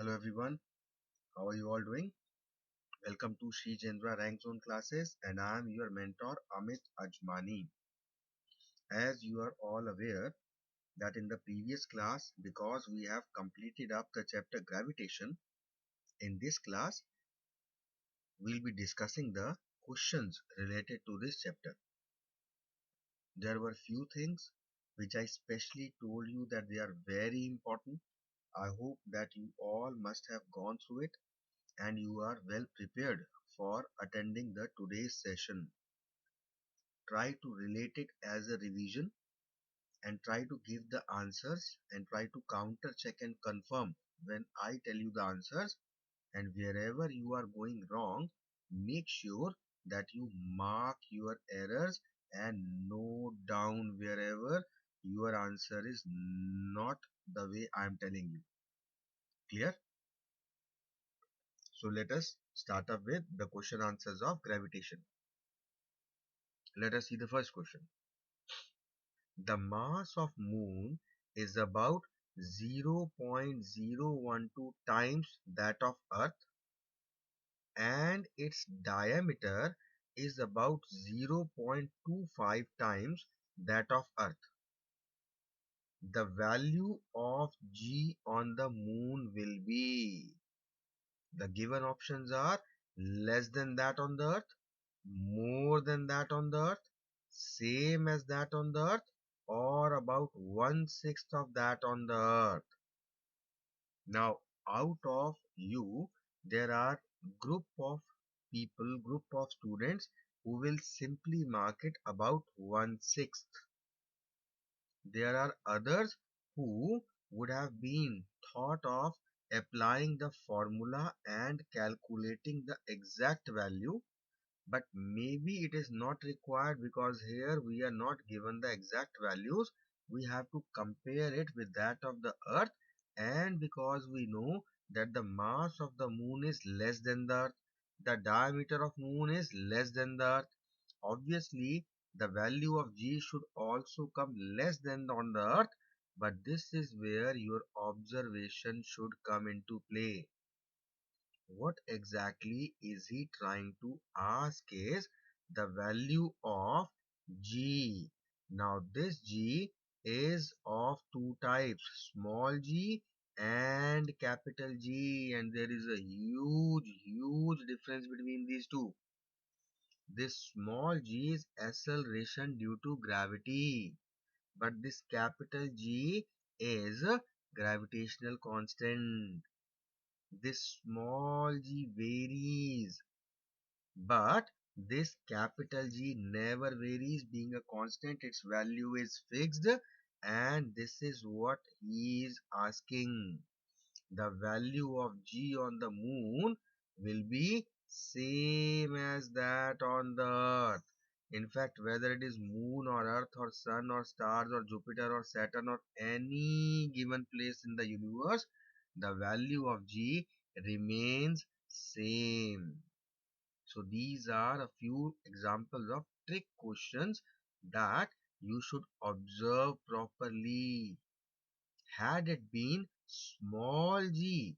Hello everyone, how are you all doing? Welcome to Sri Jendra Rank Zone classes and I am your mentor Amit Ajmani. As you are all aware that in the previous class, because we have completed up the chapter gravitation, in this class we'll be discussing the questions related to this chapter. There were few things which I specially told you that they are very important. I hope that you all must have gone through it and you are well prepared for attending the today's session. Try to relate it as a revision and try to give the answers and try to counter check and confirm when I tell you the answers, and wherever you are going wrong, make sure that you mark your errors and note down wherever your answer is not the way I am telling you. Clear? So let us start up with the question answers of gravitation. Let us see the first question. The mass of moon is about 0.012 times that of Earth and its diameter is about 0.25 times that of Earth. The value of G on the moon will be. The given options are less than that on the Earth, more than that on the Earth, same as that on the Earth, or about 1/6 of that on the Earth. Now, out of you, there are group of people, group of students who will simply mark it about 1/6. There are others who would have been thought of applying the formula and calculating the exact value, but maybe it is not required because here we are not given the exact values. We have to compare it with that of the Earth, and because we know that the mass of the moon is less than the Earth, the diameter of moon is less than the Earth, obviously the value of G should also come less than on the Earth, but this is where your observation should come into play. What exactly is he trying to ask is the value of G. Now this G is of two types, small g and capital G, and there is a huge difference between these two. This small g is acceleration due to gravity, but this capital G is a gravitational constant. This small g varies, but this capital G never varies, being a constant. Its value is fixed, and this is what he is asking. The value of G on the moon will be same as that on the Earth. In fact, whether it is moon or Earth or sun or stars or Jupiter or Saturn or any given place in the universe, the value of G remains same. So these are a few examples of trick questions that you should observe properly. Had it been small g,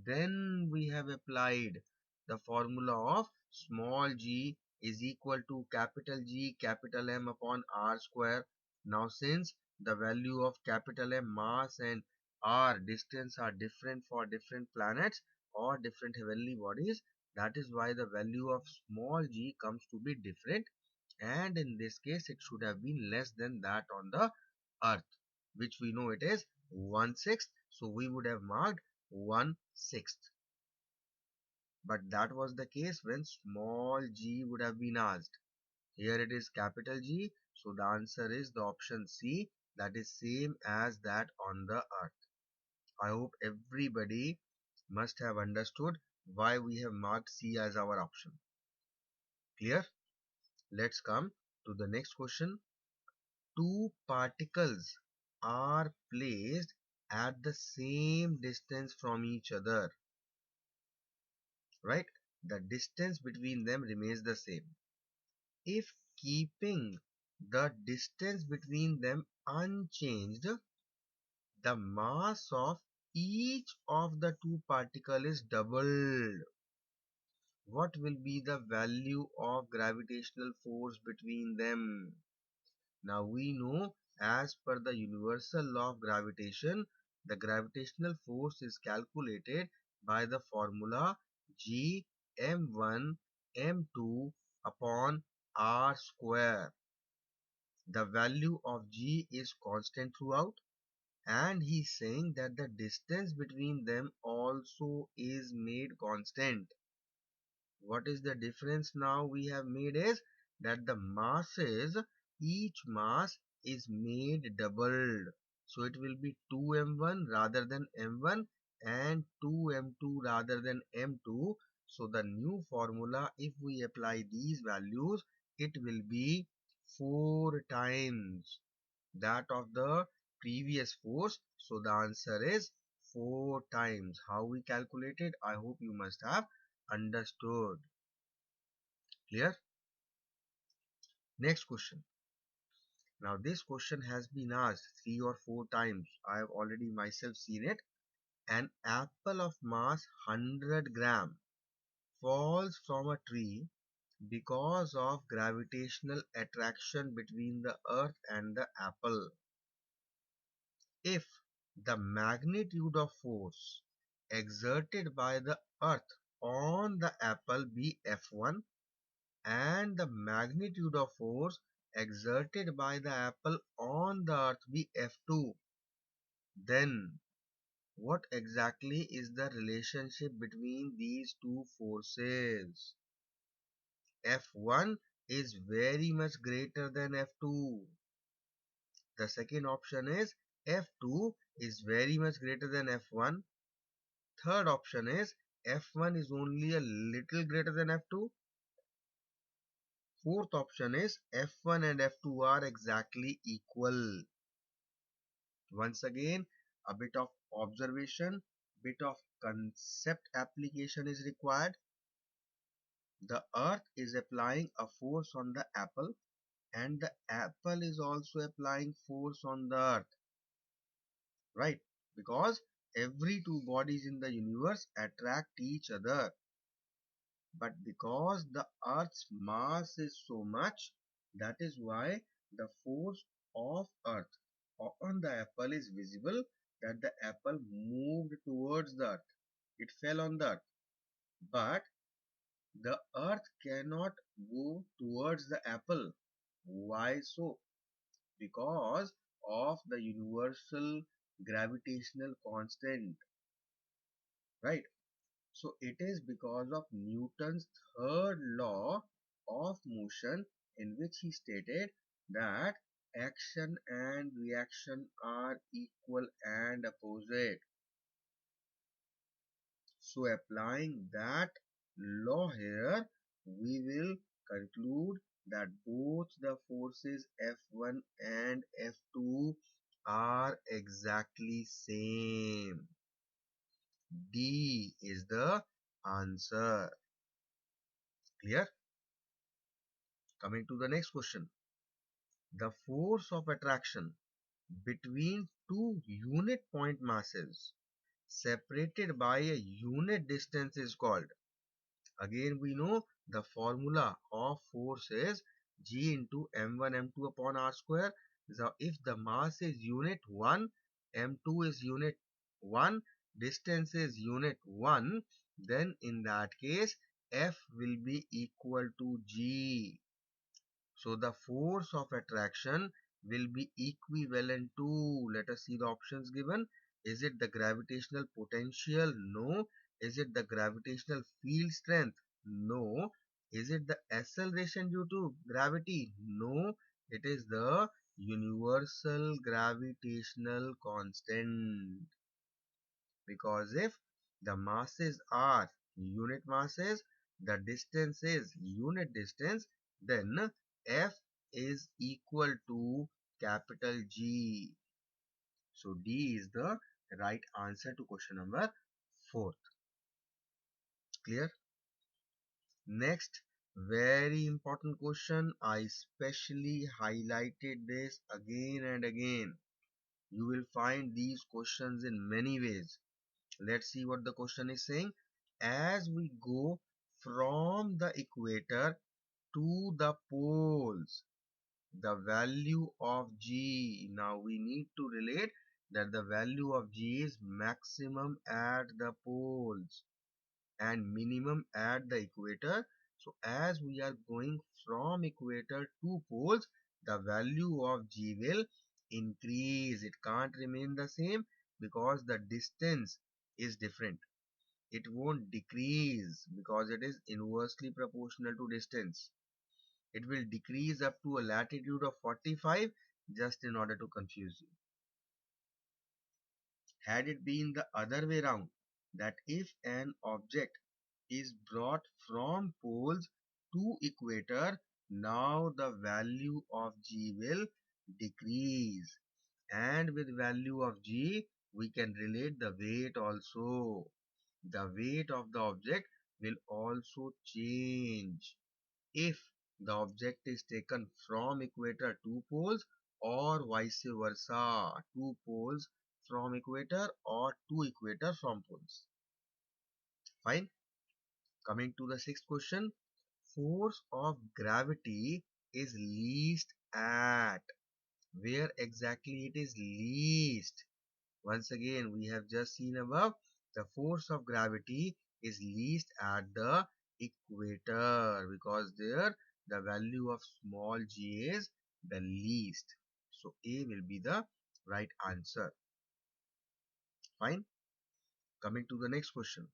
then we have applied the formula of small g is equal to capital G capital M upon R square. Now since the value of capital M mass and R distance are different for different planets or different heavenly bodies, that is why the value of small g comes to be different, and in this case it should have been less than that on the Earth, which we know it is 1/6, so we would have marked 1/6. But that was the case when small g would have been asked. Here it is capital G, so the answer is the option C, that is same as that on the Earth. I hope everybody must have understood why we have marked C as our option. Clear? Let's come to the next question. Two particles are placed at the same distance from each other, right? The distance between them remains the same. If keeping the distance between them unchanged, the mass of each of the two particles is doubled, what will be the value of gravitational force between them? Now we know, as per the universal law of gravitation, the gravitational force is calculated by the formula G m1 m2 upon r square. The value of G is constant throughout, and he's saying that the distance between them also is made constant. What is the difference now we have made is that the masses, each mass is made doubled. So it will be 2m1 rather than m1 and 2m2 rather than m2. So the new formula, if we apply these values, it will be 4 times that of the previous force. So the answer is 4 times. How we calculated? I hope you must have understood. Clear? Next question. Now this question has been asked 3 or 4 times. I have already myself seen it. An apple of mass 100 gram falls from a tree because of gravitational attraction between the earth and the apple. If the magnitude of force exerted by the earth on the apple be F1 and the magnitude of force exerted by the apple on the earth be F2, then what exactly is the relationship between these two forces? F1 is very much greater than F2. The second option is F2 is very much greater than F1. Third option is F1 is only a little greater than F2. Fourth option is F1 and F2 are exactly equal. Once again, a bit of observation, bit of concept application is required. The earth is applying a force on the apple and the apple is also applying force on the earth, right? Because every two bodies in the universe attract each other. But because the earth's mass is so much, that is why the force of earth on the apple is visible, that the apple moved towards the earth. It fell on the earth. But the earth cannot go towards the apple. Why so? Because of the universal gravitational constant, right? So it is because of Newton's third law of motion, in which he stated that action and reaction are equal and opposite. So applying that law here, we will conclude that both the forces F1 and F2 are exactly same. D is the answer. Clear? Coming to the next question. The force of attraction between two unit point masses separated by a unit distance is called. Again we know the formula of force is G into m1 m2 upon r square. So if the mass is unit 1, m2 is unit 1, distance is unit 1, then in that case F will be equal to G. So the force of attraction will be equivalent to, let us see the options given. Is it the gravitational potential? No. Is it the gravitational field strength? No. Is it the acceleration due to gravity? No. It is the universal gravitational constant. Because if the masses are unit masses, the distance is unit distance, then F is equal to capital G. So D is the right answer to question number 4. Clear? Next, very important question. I specially highlighted this again and again. You will find these questions in many ways. Let's see what the question is saying. As we go from the equator to the poles, the value of G. Now we need to relate that the value of G is maximum at the poles and minimum at the equator. So as we are going from equator to poles, the value of G will increase. It can't remain the same because the distance is different. It won't decrease because it is inversely proportional to distance. It will decrease up to a latitude of 45 just in order to confuse you. Had it been the other way round, that if an object is brought from poles to equator, now the value of G will decrease. And with value of G, we can relate the weight also. The weight of the object will also change if the object is taken from equator to poles or vice versa, two poles from equator or to equator from poles. Fine. Coming to the sixth question, force of gravity is least at. Where exactly it is least? Once again, we have just seen above, the force of gravity is least at the equator because there the value of small g is the least. So A will be the right answer. Fine. Coming to the next question.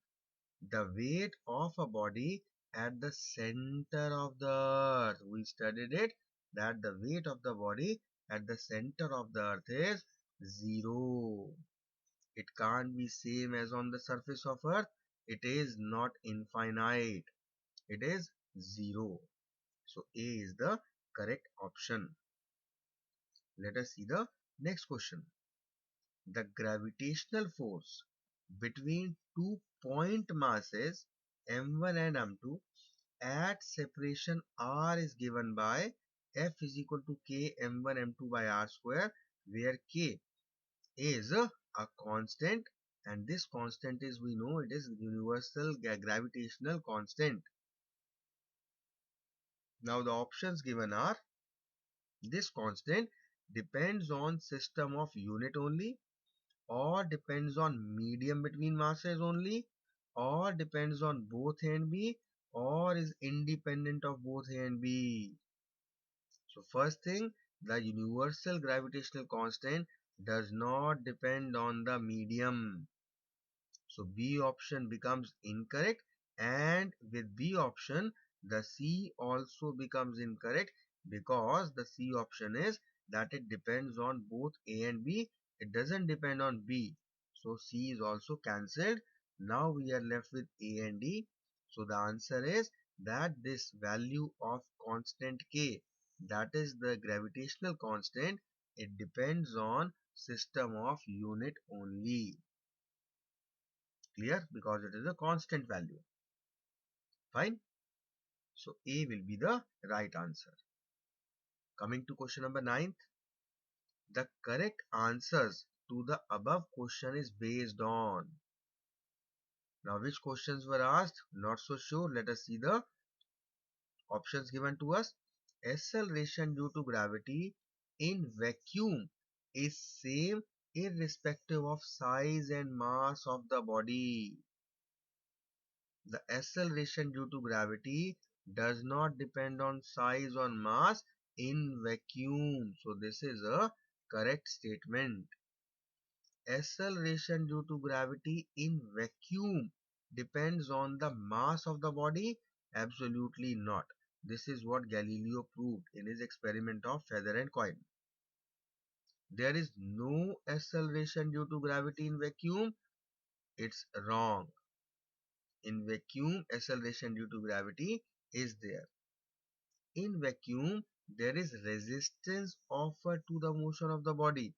The weight of a body at the center of the earth. We studied it that the weight of the body at the center of the earth is 0. It can't be same as on the surface of earth. It is not infinite. It is 0. So A is the correct option. Let us see the next question. The gravitational force between two point masses m1 and m2 at separation r is given by F is equal to k m1 m2 by r square, where k is a constant and this constant is, we know, it is universal gravitational constant. Now the options given are, this constant depends on system of unit only, or depends on medium between masses only, or depends on both A and B, or is independent of both A and B. So first thing, the universal gravitational constant does not depend on the medium. So B option becomes incorrect, and with B option the C also becomes incorrect because the C option is that it depends on both A and B. It doesn't depend on B. So C is also cancelled. Now we are left with A and D. So the answer is that this value of constant K, that is the gravitational constant, it depends on system of unit only. Clear? Because it is a constant value. Fine. So A will be the right answer. Coming to question number 9. The correct answers to the above question is based on. Now which questions were asked? Not so sure. Let us see the options given to us. Acceleration due to gravity in vacuum is same irrespective of size and mass of the body. The acceleration due to gravity does not depend on size or mass in vacuum. So this is a correct statement. Acceleration due to gravity in vacuum depends on the mass of the body? Absolutely not. This is what Galileo proved in his experiment of feather and coin. There is no acceleration due to gravity in vacuum. It's wrong. In vacuum, acceleration due to gravity is there. In vacuum, there is resistance offered to the motion of the body.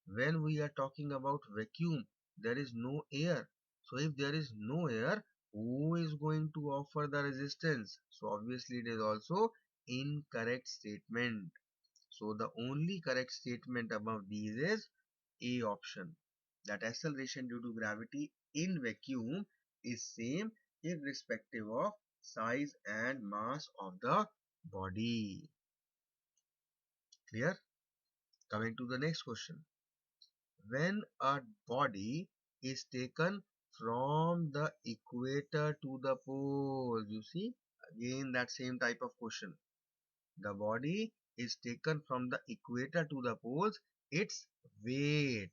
When we are talking about vacuum, there is no air. So if there is no air, who is going to offer the resistance? So obviously it is also incorrect statement. So the only correct statement above these is A option, that acceleration due to gravity in vacuum is same irrespective of size and mass of the body. Clear? Coming to the next question. When a body is taken from the equator to the pole, you see, again that same type of question. The body is taken from the equator to the poles, its weight.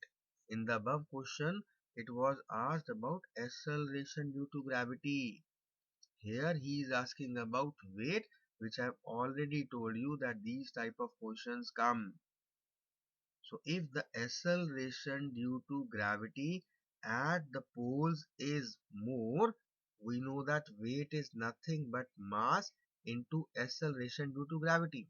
In the above question, it was asked about acceleration due to gravity. Here he is asking about weight, which I have already told you that these type of questions come. So if the acceleration due to gravity at the poles is more, we know that weight is nothing but mass into acceleration due to gravity.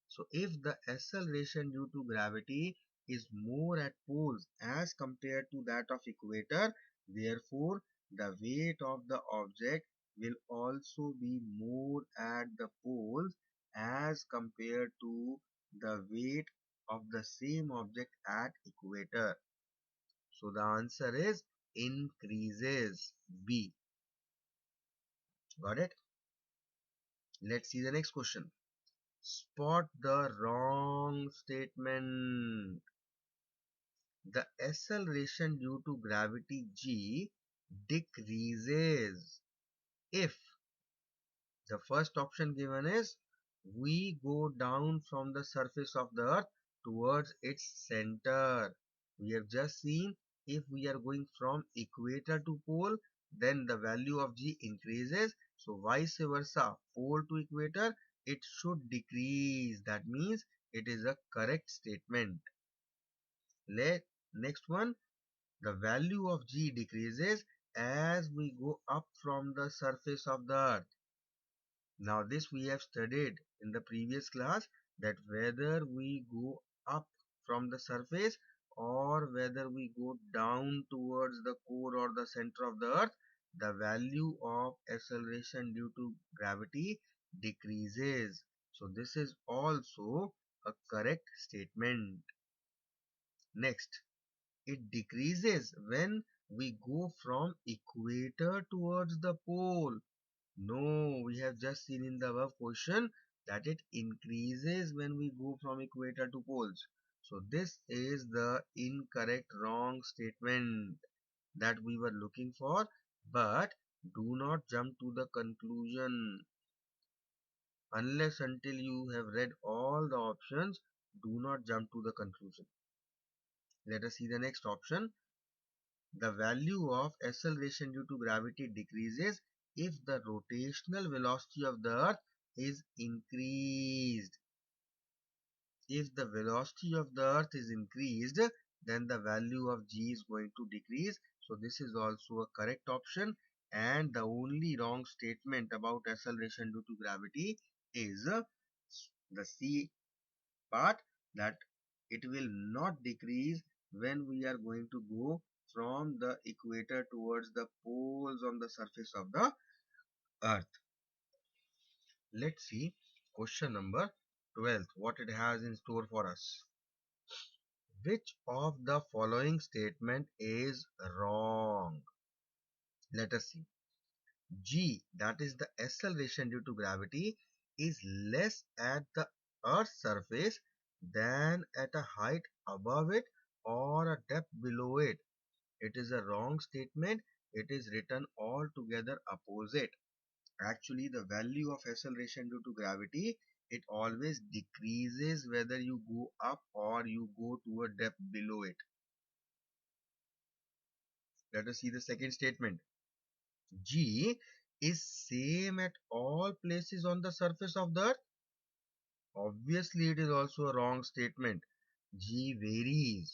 So if the acceleration due to gravity is more at poles as compared to that of equator, therefore the weight of the object will also be more at the poles as compared to the weight of the same object at equator. So the answer is increases. B. Got it? Let's see the next question. Spot the wrong statement. The acceleration due to gravity g decreases if the first option given is we go down from the surface of the earth towards its center. We have just seen if we are going from equator to pole, then the value of g increases. So vice versa, pole to equator, it should decrease. That means it is a correct statement. Next one, the value of g decreases as we go up from the surface of the earth. Now this we have studied in the previous class, that whether we go up from the surface or whether we go down towards the core or the center of the earth, the value of acceleration due to gravity decreases. So this is also a correct statement. Next, it decreases when we go from equator towards the pole. No, we have just seen in the above question that it increases when we go from equator to poles. So this is the incorrect wrong statement that we were looking for, but do not jump to the conclusion unless until you have read all the options. Do not jump to the conclusion. Let us see the next option. The value of acceleration due to gravity decreases if the rotational velocity of the earth is increased. If the velocity of the earth is increased, then the value of g is going to decrease. So this is also a correct option, and the only wrong statement about acceleration due to gravity is the C part, that it will not decrease when we are going to go from the equator towards the poles on the surface of the earth. Let's see question number 12, what it has in store for us. Which of the following statement is wrong? Let us see. G, that is the acceleration due to gravity, is less at the earth's surface than at a height above it or a depth below it. It is a wrong statement. It is written altogether opposite. Actually, the value of acceleration due to gravity, it always decreases whether you go up or you go to a depth below it. Let us see the second statement. G is same at all places on the surface of the earth. Obviously, it is also a wrong statement. G varies.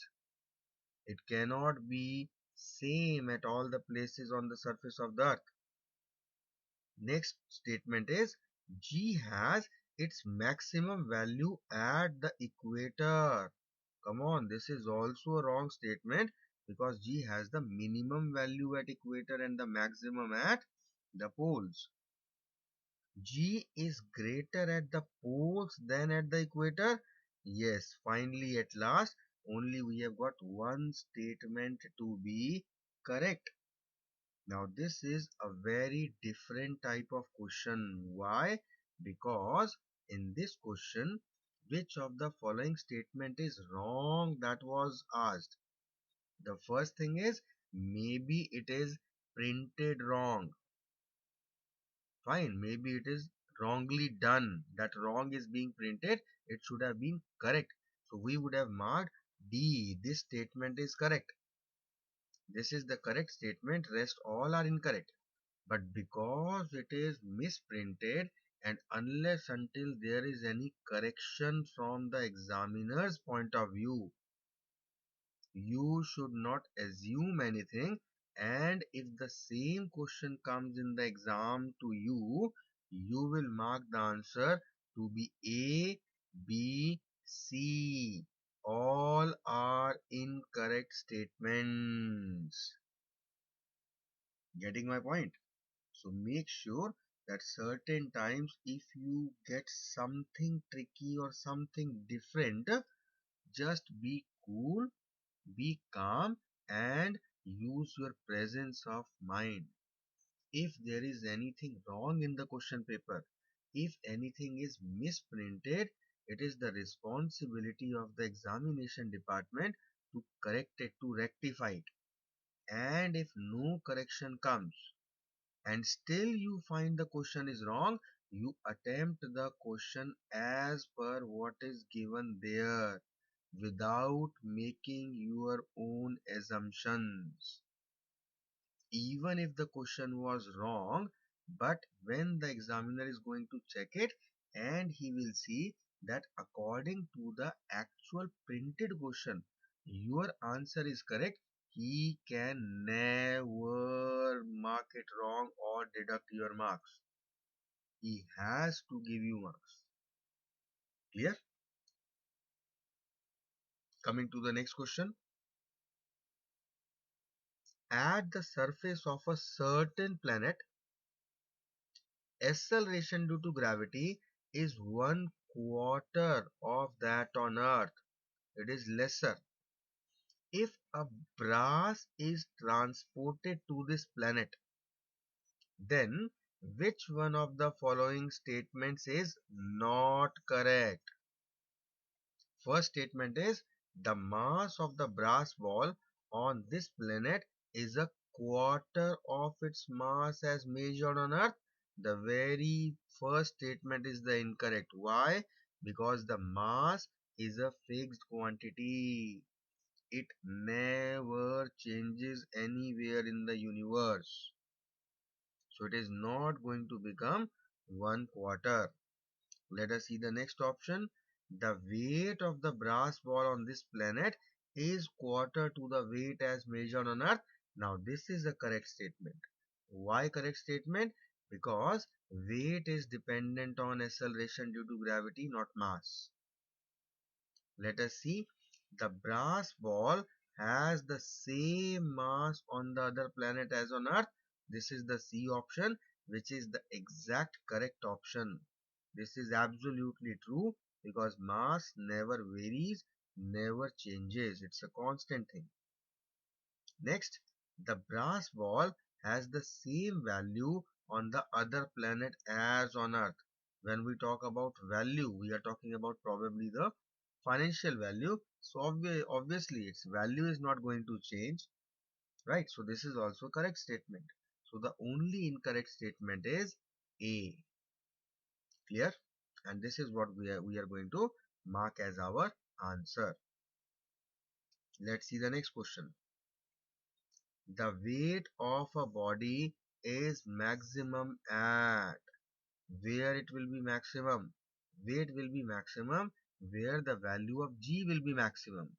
It cannot be same at all the places on the surface of the earth. Next statement is G has its maximum value at the equator. Come on, this is also a wrong statement because G has the minimum value at equator and the maximum at the poles. G is greater at the poles than at the equator. Yes, finally at last only we have got one statement to be correct. Now this is a very different type of question. Why? Because in this question, which of the following statement is wrong, that was asked. The first thing is, maybe it is printed wrong. Fine, maybe it is wrongly done. That wrong is being printed. It should have been correct. So we would have marked D. This statement is correct. This is the correct statement. Rest all are incorrect. But because it is misprinted, and unless until there is any correction from the examiner's point of view, you should not assume anything. And if the same question comes in the exam to you, you will mark the answer to be A, B, C. All are incorrect statements. Getting my point? So make sure that certain times if you get something tricky or something different, just be cool, be calm, and use your presence of mind. If there is anything wrong in the question paper, if anything is misprinted, it is the responsibility of the examination department to correct it, to rectify it. And if no correction comes, and still you find the question is wrong, you attempt the question as per what is given there without making your own assumptions. Even if the question was wrong, but when the examiner is going to check it, and he will see that according to the actual printed question, your answer is correct, he can never mark it wrong or deduct your marks. He has to give you marks. Clear? Coming to the next question. At the surface of a certain planet, acceleration due to gravity is 1/4 of that on Earth. It is lesser. If a brass is transported to this planet, then which one of the following statements is not correct? First statement is, the mass of the brass ball on this planet is 1/4 of its mass as measured on Earth. The very first statement is the incorrect. Why? Because the mass is a fixed quantity. It never changes anywhere in the universe. So it is not going to become 1/4. Let us see the next option. The weight of the brass ball on this planet is quarter to the weight as measured on Earth. Now this is a correct statement. Why correct statement? Because weight is dependent on acceleration due to gravity, not mass. Let us see. The brass ball has the same mass on the other planet as on Earth. This is the C option, which is the exact correct option. This is absolutely true because mass never varies, never changes. It's a constant thing. Next, the brass ball has the same value on the other planet as on Earth. When we talk about value, we are talking about probably the financial value. So obviously its value is not going to change, right? So this is also correct statement. So the only incorrect statement is A. Clear? And this is what we are going to mark as our answer. Let's see the next question. The weight of a body is maximum at, where it will be maximum? Weight will be maximum where the value of G will be maximum.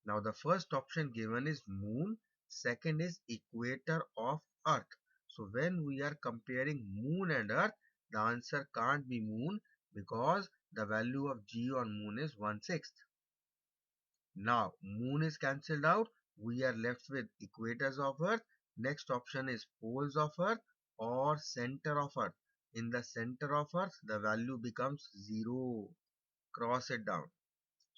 Now the first option given is moon, second is equator of Earth. So when we are comparing moon and Earth, the answer can't be moon because the value of G on moon is 1/6. Now moon is cancelled out. We are left with equators of Earth. Next option is poles of Earth or center of Earth. In the center of Earth, the value becomes 0. Cross it down.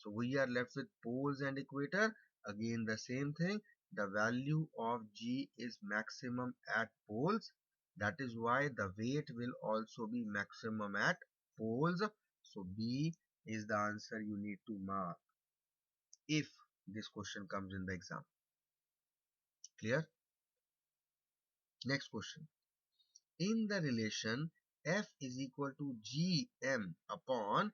So we are left with poles and equator. Again the same thing. The value of G is maximum at poles. That is why the weight will also be maximum at poles. So B is the answer you need to mark if this question comes in the exam. Clear? Next question. In the relation F is equal to Gm upon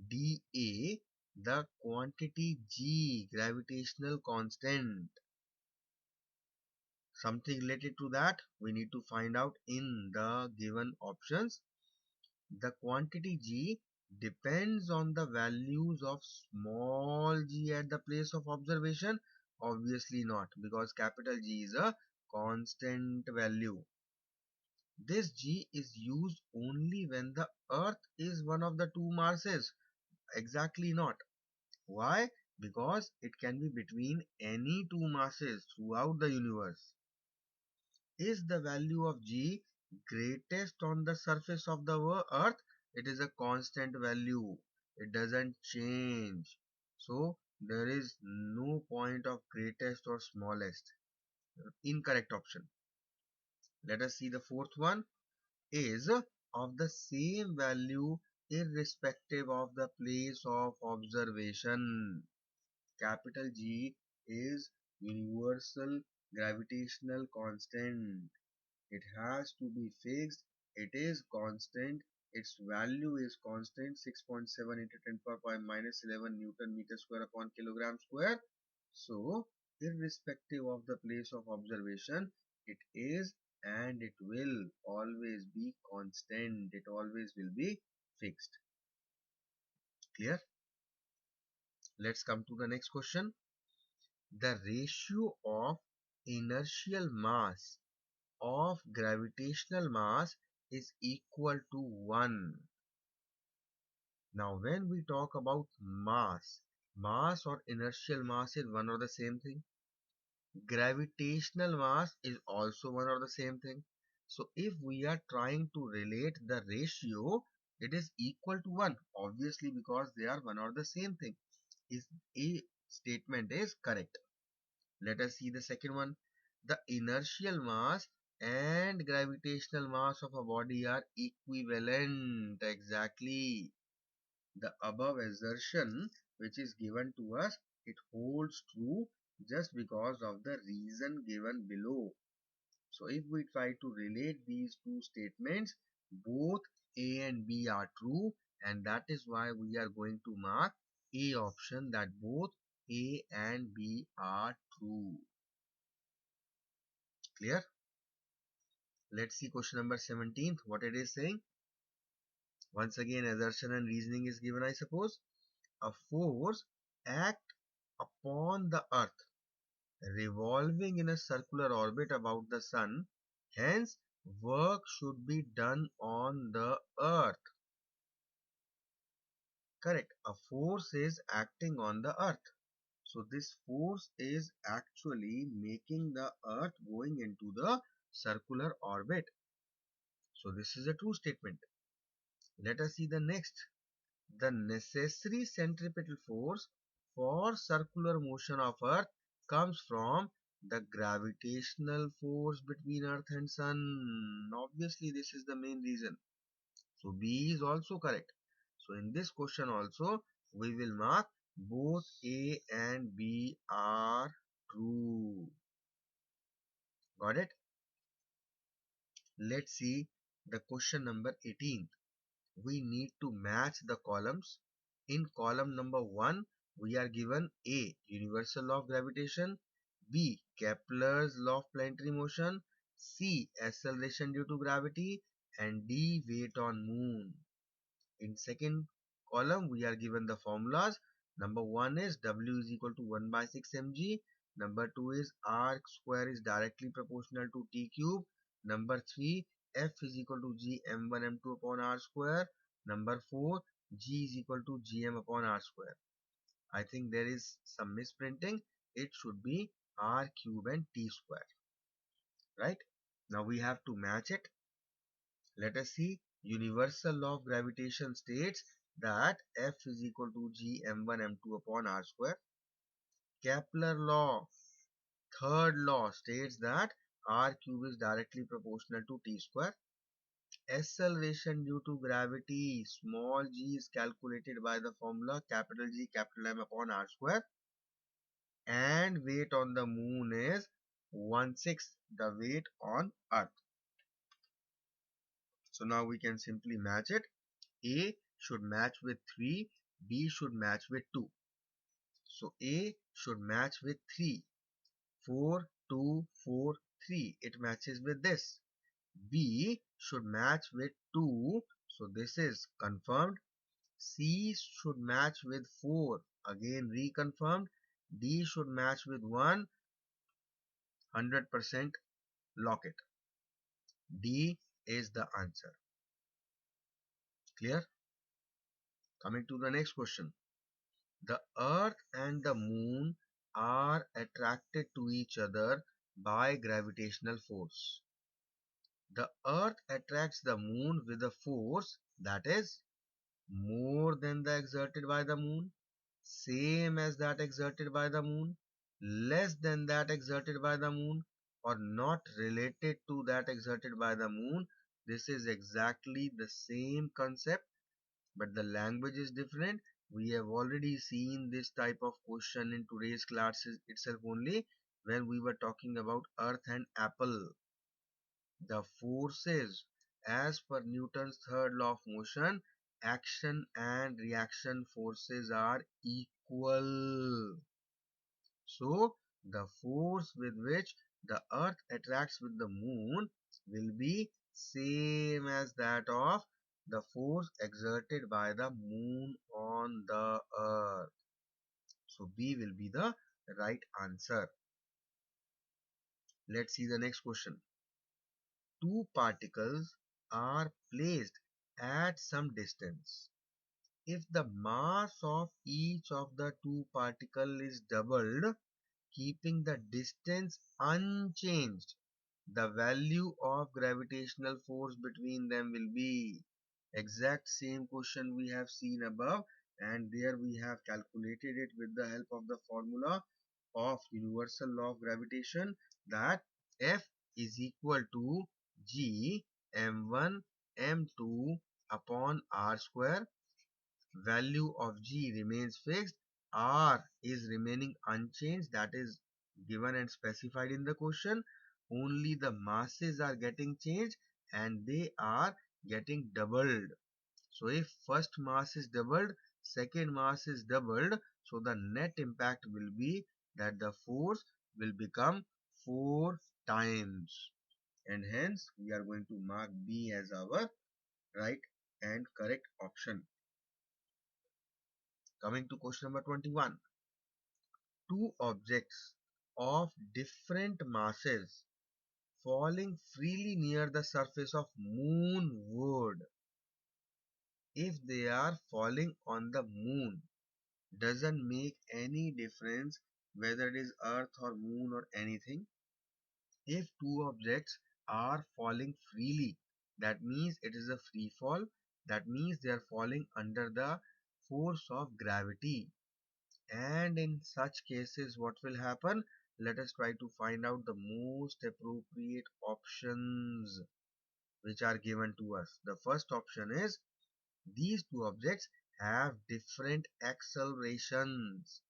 dA, the quantity G, gravitational constant, something related to that we need to find out in the given options. The quantity G depends on the values of small g at the place of observation. Obviously not, because capital G is a constant value. This G is used only when the Earth is one of the two Marses. Exactly not. Why? Because it can be between any two masses throughout the universe. Is the value of G greatest on the surface of the Earth? It is a constant value. It doesn't change. So there is no point of greatest or smallest. Incorrect option. Let us see the fourth one. Is of the same value irrespective of the place of observation. Capital G is universal gravitational constant. It has to be fixed. It is constant. Its value is constant, 6.7 into 10 power minus 11 Newton meter square upon kilogram square. So irrespective of the place of observation, it is and it will always be constant. It always will be fixed. Clear? Let's come to the next question. The ratio of inertial mass of gravitational mass is equal to 1. Now when we talk about mass or inertial mass is one or the same thing. Gravitational mass is also one or the same thing. So if we are trying to relate the ratio, it is equal to 1. Obviously, because they are one or the same thing. Is A statement is correct. Let us see the second one. The inertial mass and gravitational mass of a body are equivalent. Exactly. The above assertion which is given to us, it holds true just because of the reason given below. So if we try to relate these two statements, both A and B are true, and that is why we are going to mark A option, that both A and B are true. Clear? Let's see question number 17, what it is saying. Once again, assertion and reasoning is given, I suppose. A force act upon the earth revolving in a circular orbit about the sun. Hence, work should be done on the earth. Correct. A force is acting on the earth. So this force is actually making the earth going into the circular orbit. So this is a true statement. Let us see the next. The necessary centripetal force for circular motion of earth comes from the gravitational force between earth and sun. Obviously this is the main reason. So B is also correct. So in this question also we will mark both A and B are true. Got it? Let's see the question number 18. We need to match the columns. In column number 1, we are given A. Universal law of gravitation, B. Kepler's law of planetary motion, C. Acceleration due to gravity, and D. Weight on moon. In second column, we are given the formulas. Number 1 is W is equal to 1 by 6 mg. Number 2 is R square is directly proportional to T cube. Number 3, F is equal to G m1 m2 upon R square. Number 4, G is equal to Gm upon R square. I think there is some misprinting. It should be R cube and T square. Right? Now we have to match it. Let us see. Universal law of gravitation states that F is equal to G m1 m2 upon r square. Kepler law, third law, states that r cube is directly proportional to t square. Acceleration due to gravity, small g, is calculated by the formula capital G capital M upon r square. And weight on the moon is 1/6 the weight on earth. So now we can simply match it. A should match with 3, B should match with 2. So A should match with 3. 4, 2, 4, 3. It matches with this. B should match with 2. So this is confirmed. C should match with 4. Again reconfirmed. D should match with 1. 100% lock it. D is the answer. Clear? Coming to the next question. The earth and the moon are attracted to each other by gravitational force. The earth attracts the moon with a force that is more than the exerted by the moon, same as that exerted by the moon, less than that exerted by the moon, or not related to that exerted by the moon. This is exactly the same concept, but the language is different. We have already seen this type of question in today's classes itself only, when we were talking about earth and apple. The forces, as per Newton's third law of motion, action and reaction forces are equal. So the force with which the earth attracts with the moon will be same as that of the force exerted by the moon on the earth. So B will be the right answer. Let's see the next question. Two particles are placed at some distance. If the mass of each of the two particles is doubled, keeping the distance unchanged, the value of gravitational force between them will be exact same question we have seen above, and there we have calculated it with the help of the formula of universal law of gravitation, that F is equal to G m1 m2 upon r square. Value of G remains fixed, R is remaining unchanged, that is given and specified in the question. Only the masses are getting changed and they are getting doubled. So if first mass is doubled, second mass is doubled, so the net impact will be that the force will become 4 times, and hence we are going to mark B as our right and correct option. Coming to question number 21. Two objects of different masses falling freely near the surface of moon would, if they are falling on the moon, doesn't make any difference whether it is earth or moon or anything. If two objects are falling freely, that means it is a free fall, that means they are falling under the force of gravity. And in such cases, what will happen? Let us try to find out the most appropriate options which are given to us. The first option is these two objects have different accelerations,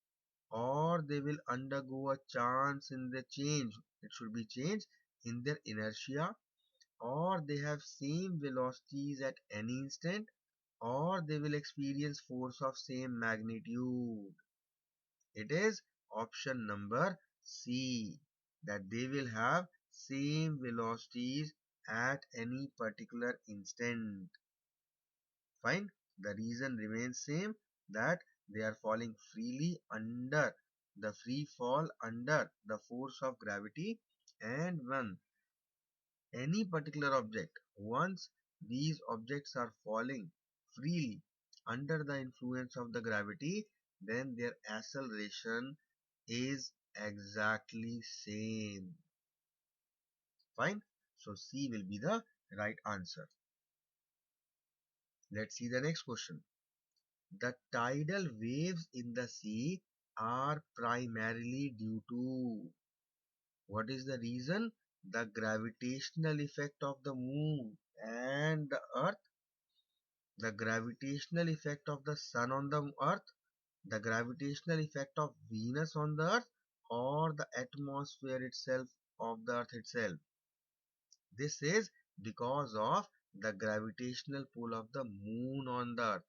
or they will undergo a chance in the change. It should be change in their inertia, or they have same velocities at any instant, or they will experience force of same magnitude. It is option number C, that they will have same velocities at any particular instant. Fine. The reason remains same, that they are falling freely under the free fall under the force of gravity, and when any particular object, once these objects are falling freely under the influence of the gravity, then their acceleration is exactly same. Fine. So C will be the right answer. Let's see the next question. The tidal waves in the sea are primarily due to, what is the reason? The gravitational effect of the moon and the earth, the gravitational effect of the sun on the earth, the gravitational effect of Venus on the earth, or the atmosphere itself of the earth itself. This is because of the gravitational pull of the moon on the earth.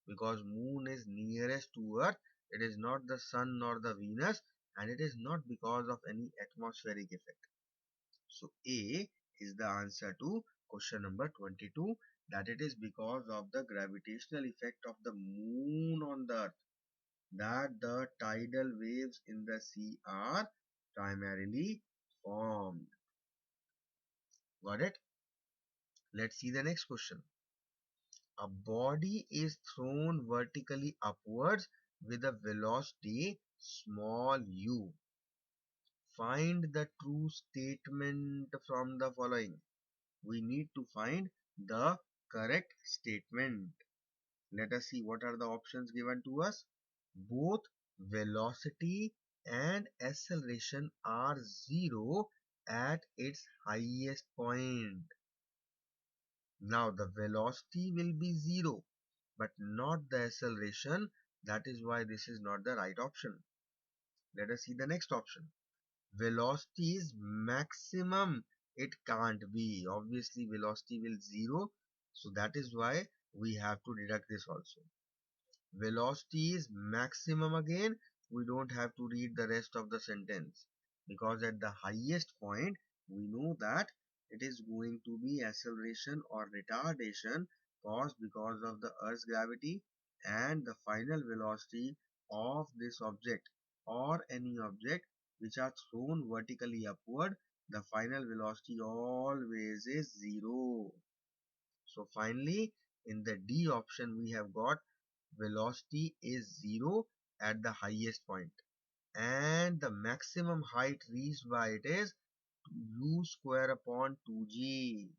Because moon is nearest to earth, it is not the sun nor the Venus, and it is not because of any atmospheric effect. So A is the answer to question number 22, that it is because of the gravitational effect of the moon on the earth that the tidal waves in the sea are primarily formed. Got it? Let's see the next question. A body is thrown vertically upwards with a velocity small u. Find the true statement from the following. We need to find the correct statement. Let us see what are the options given to us. Both velocity and acceleration are zero at its highest point. Now the velocity will be zero, but not the acceleration. That is why this is not the right option. Let us see the next option. Velocity is maximum. It can't be. Obviously, velocity will zero. So that is why we have to deduct this also. Velocity is maximum again. We don't have to read the rest of the sentence. Because at the highest point, we know that it is going to be acceleration or retardation caused because of the Earth's gravity, and the final velocity of this object or any object which are thrown vertically upward, the final velocity always is zero. So finally, in the D option, we have got velocity is zero at the highest point, and the maximum height reached by it is u square upon 2g.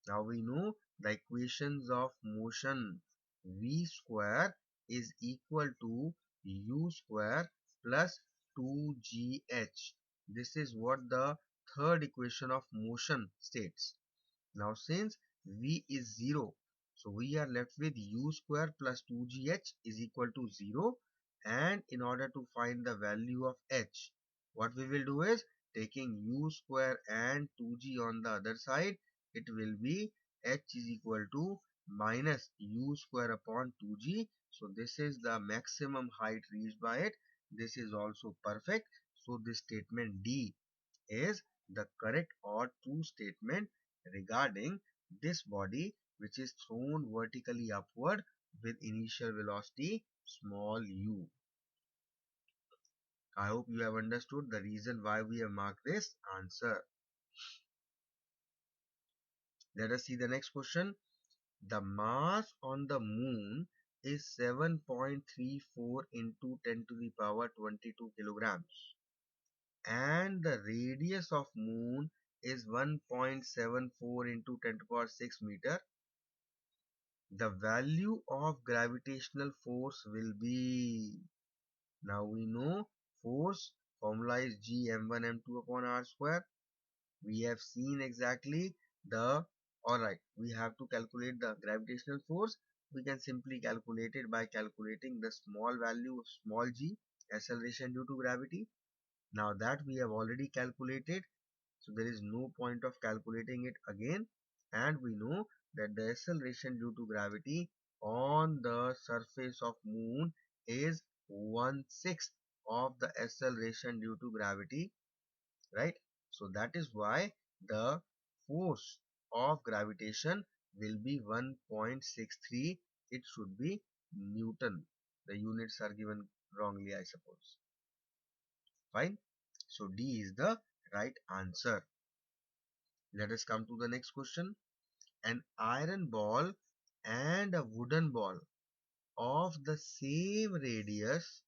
Now we know the equations of motion. V square is equal to u square plus 2gh. This is what the third equation of motion states. Now since V is 0, so we are left with u square plus 2gh is equal to 0, and in order to find the value of h, what we will do is, taking u square and 2g on the other side, it will be h is equal to minus u square upon 2g. So this is the maximum height reached by it. This is also perfect. So this statement D is the correct or true statement regarding this body which is thrown vertically upward with initial velocity small u. I hope you have understood the reason why we have marked this answer. Let us see the next question. The mass on the moon is 7.34 into 10 to the power 22 kilograms, and the radius of moon is 1.74 into 10 to the power 6 meter. The value of gravitational force will be, now we know force formula is G m1 m2 upon r square. We have seen exactly the, alright, we have to calculate the gravitational force. We can simply calculate it by calculating the small value of small g, acceleration due to gravity. Now that we have already calculated, so there is no point of calculating it again, and we know that the acceleration due to gravity on the surface of moon is 1/6 of the acceleration due to gravity, right? So that is why the force of gravitation will be 1.63. It should be Newton. The units are given wrongly, I suppose. Fine. So D is the right answer. Let us come to the next question. An iron ball and a wooden ball of the same radius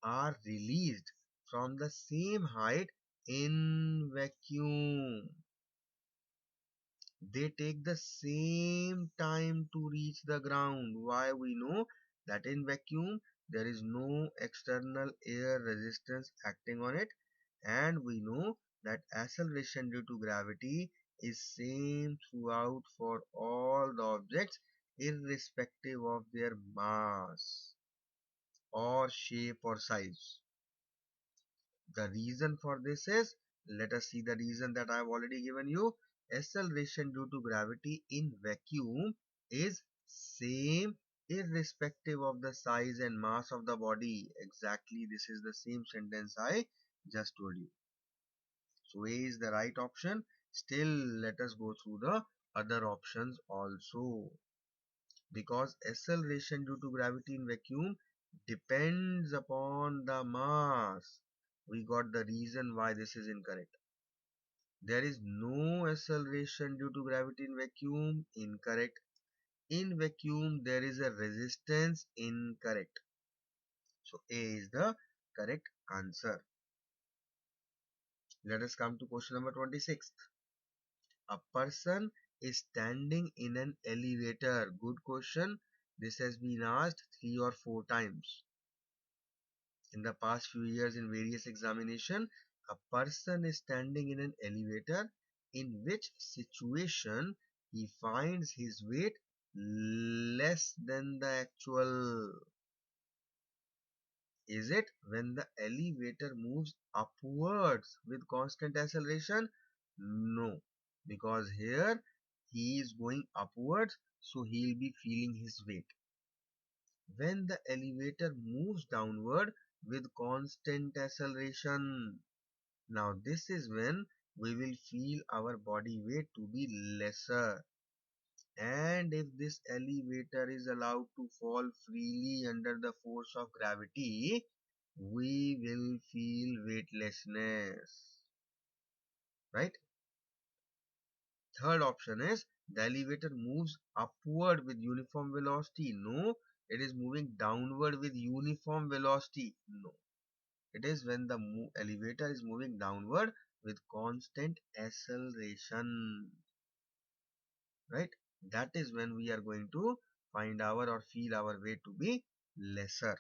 are released from the same height in vacuum. They take the same time to reach the ground. Why? We know that in vacuum there is no external air resistance acting on it, and we know that acceleration due to gravity is same throughout for all the objects irrespective of their mass or shape or size. The reason for this is, let us see the reason that I have already given you. Acceleration due to gravity in vacuum is same irrespective of the size and mass of the body. Exactly, this is the same sentence I just told you. So A is the right option. Still, let us go through the other options also. Because acceleration due to gravity in vacuum depends upon the mass. We got the reason why this is incorrect. There is no acceleration due to gravity in vacuum. Incorrect. In vacuum, there is a resistance. Incorrect. So A is the correct answer. Let us come to question number 26. A person is standing in an elevator. Good question. This has been asked 3 or 4 times in the past few years in various examination. A person is standing in an elevator. In which situation he finds his weight less than the actual? Is it when the elevator moves upwards with constant acceleration? No, because here he is going upwards, so he will be feeling his weight. When the elevator moves downward with constant acceleration, now this is when we will feel our body weight to be lesser. And if this elevator is allowed to fall freely under the force of gravity, we will feel weightlessness. Right? Third option is the elevator moves upward with uniform velocity. No, it is moving downward with uniform velocity. No, it is when the elevator is moving downward with constant acceleration. Right? That is when we are going to find our or feel our weight to be lesser.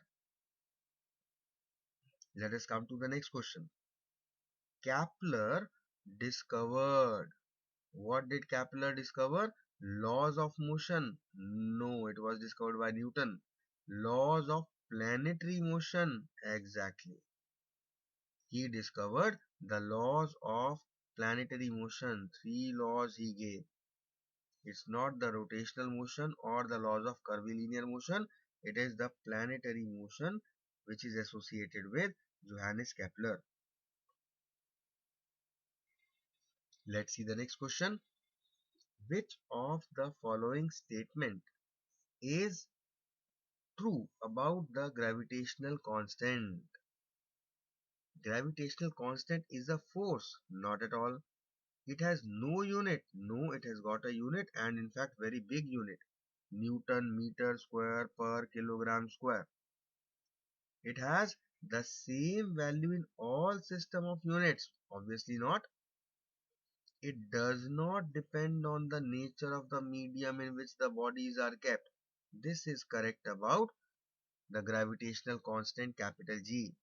Let us come to the next question. Kepler discovered. What did Kepler discover? Laws of motion. No, it was discovered by Newton. Laws of planetary motion. Exactly. He discovered the laws of planetary motion. 3 laws he gave. It's not the rotational motion or the laws of curvilinear motion. It is the planetary motion which is associated with Johannes Kepler. Let's see the next question. Which of the following statement is true about the gravitational constant? Gravitational constant is a force. Not at all. It has no unit. No, it has got a unit, and in fact very big unit. Newton meter square per kilogram square. It has the same value in all system of units. Obviously not. It does not depend on the nature of the medium in which the bodies are kept. This is correct about the gravitational constant capital G.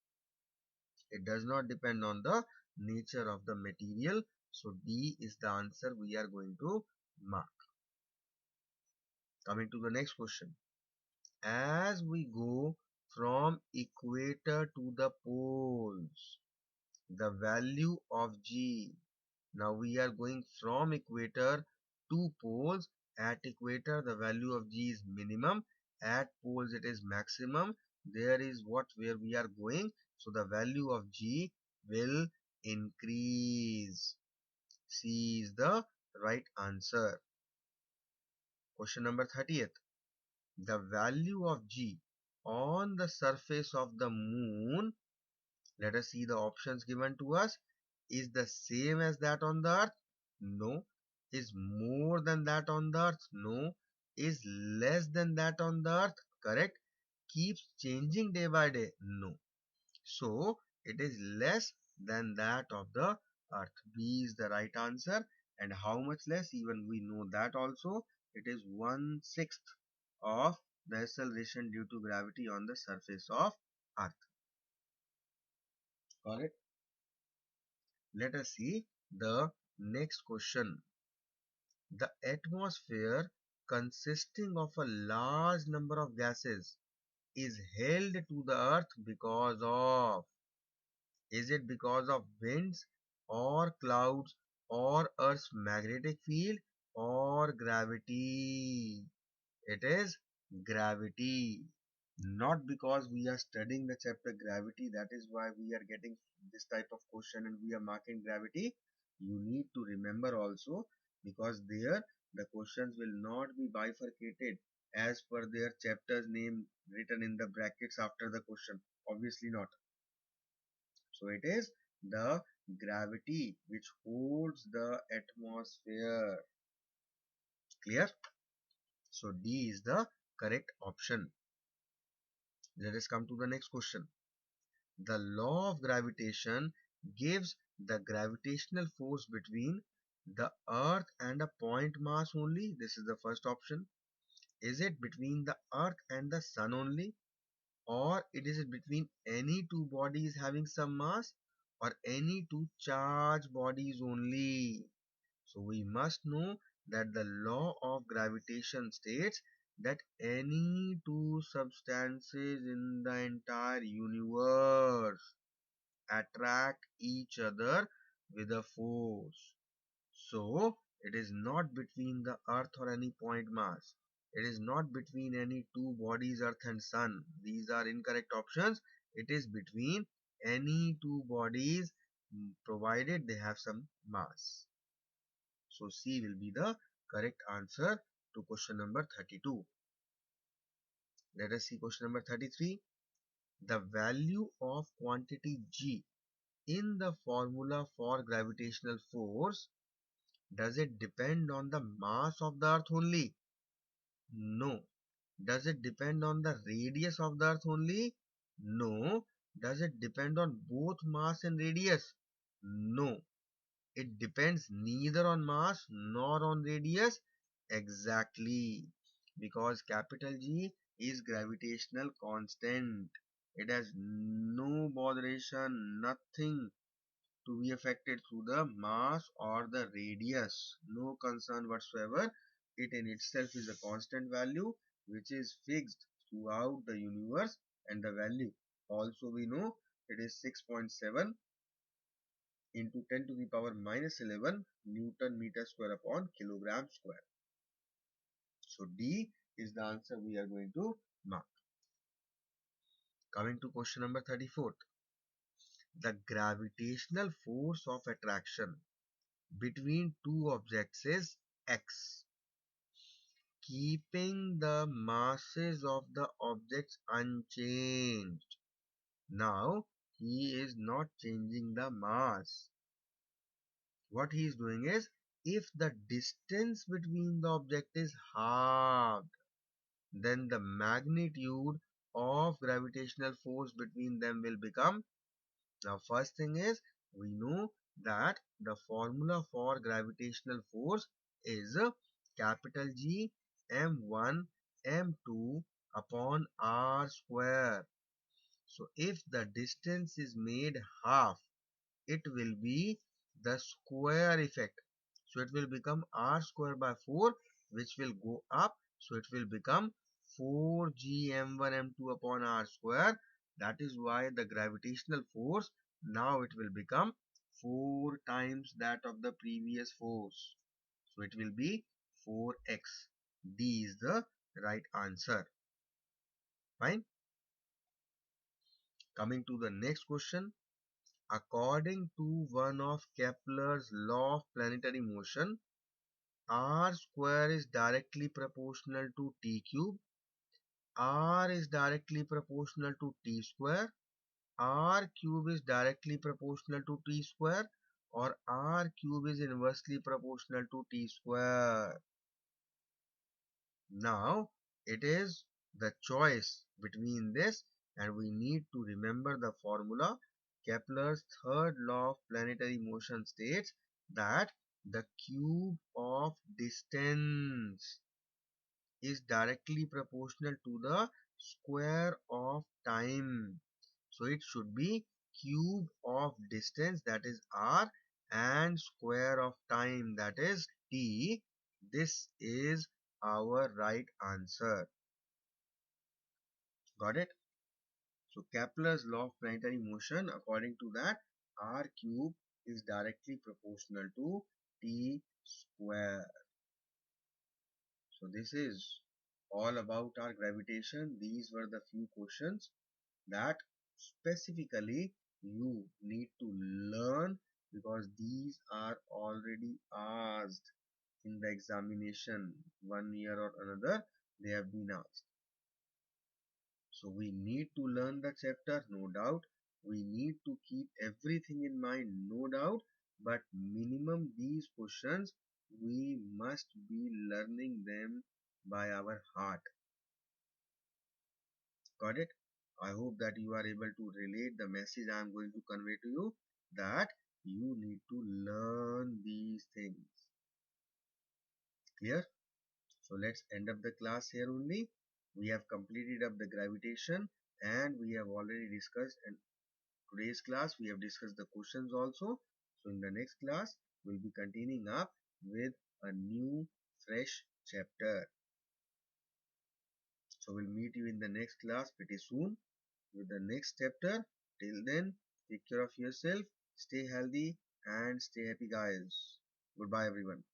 It does not depend on the nature of the material. So D is the answer we are going to mark. Coming to the next question. As we go from equator to the poles, the value of G. Now we are going from equator to poles. At equator, the value of G is minimum. At poles, it is maximum. There is where we are going. So the value of G will increase. C is the right answer. Question number 30th. The value of G on the surface of the moon, let us see the options given to us, is the same as that on the earth? No. Is more than that on the earth? No. Is less than that on the earth? Correct. Keeps changing day by day? No. So it is less than that of the earth. B is the right answer. And how much less? Even we know that also. It is 1/6 of the acceleration due to gravity on the surface of Earth. Got it? Let us see the next question. The atmosphere, consisting of a large number of gases, is held to the earth because of, is it because of winds or clouds or earth's magnetic field or gravity? It is gravity. Not because we are studying the chapter gravity, that is why we are getting this type of question and we are marking gravity. You need to remember also, because there the questions will not be bifurcated as per their chapter's name written in the brackets after the question. Obviously not. So it is the gravity which holds the atmosphere. Clear? So D is the correct option. Let us come to the next question. The law of gravitation gives the gravitational force between the earth and a point mass only. This is the first option. Is it between the earth and the sun only? Or it is between any two bodies having some mass, or any two charged bodies only? So we must know that the law of gravitation states that any two substances in the entire universe attract each other with a force. So it is not between the earth or any point mass. It is not between any two bodies, earth and sun. These are incorrect options. It is between any two bodies, provided they have some mass. So C will be the correct answer to question number 32. Let us see question number 33. The value of quantity G in the formula for gravitational force, does it depend on the mass of the earth only? No. Does it depend on the radius of the earth only? No. Does it depend on both mass and radius? No. It depends neither on mass nor on radius. Exactly. Because capital G is gravitational constant. It has no botheration, nothing to be affected through the mass or the radius. No concern whatsoever. It in itself is a constant value which is fixed throughout the universe, and the value also we know it is 6.7 into 10 to the power minus 11 Newton meter square upon kilogram square. So D is the answer we are going to mark. Coming to question number 34. The gravitational force of attraction between two objects is X, keeping the masses of the objects unchanged. Now, he is not changing the mass. What he is doing is, if the distance between the object is halved, then the magnitude of gravitational force between them will become. Now, first thing is, we know that the formula for gravitational force is capital G m1 m2 upon r square. So, if the distance is made half, it will be the square effect. So, it will become r square by 4, which will go up. So, it will become 4g m1 m2 upon r square. That is why the gravitational force, now it will become 4 times that of the previous force. So, it will be 4x. D is the right answer. Fine. Coming to the next question. According to one of Kepler's law of planetary motion, r square is directly proportional to t cube, r is directly proportional to t square, r cube is directly proportional to t square, or r cube is inversely proportional to t square. Now, it is the choice between this, and we need to remember the formula. Kepler's third law of planetary motion states that the cube of distance is directly proportional to the square of time. So it should be cube of distance, that is r, and square of time, that is t. This is our right answer. Got it? So Kepler's law of planetary motion, according to that, r cube is directly proportional to t square. So this is all about our gravitation. These were the few questions that specifically you need to learn, because these are already asked in the examination. 1 year or another, they have been asked. So we need to learn the chapter, no doubt. We need to keep everything in mind, no doubt. But minimum these questions, we must be learning them by our heart. Got it? I hope that you are able to relate the message I am going to convey to you, that you need to learn these things. Clear? So let's end up the class here only. We have completed up the gravitation, and we have already discussed in today's class we have discussed the questions also. So in the next class we'll be continuing up with a new fresh chapter. So we'll meet you in the next class pretty soon with the next chapter. Till then, take care of yourself, stay healthy, and stay happy, guys. Goodbye, everyone.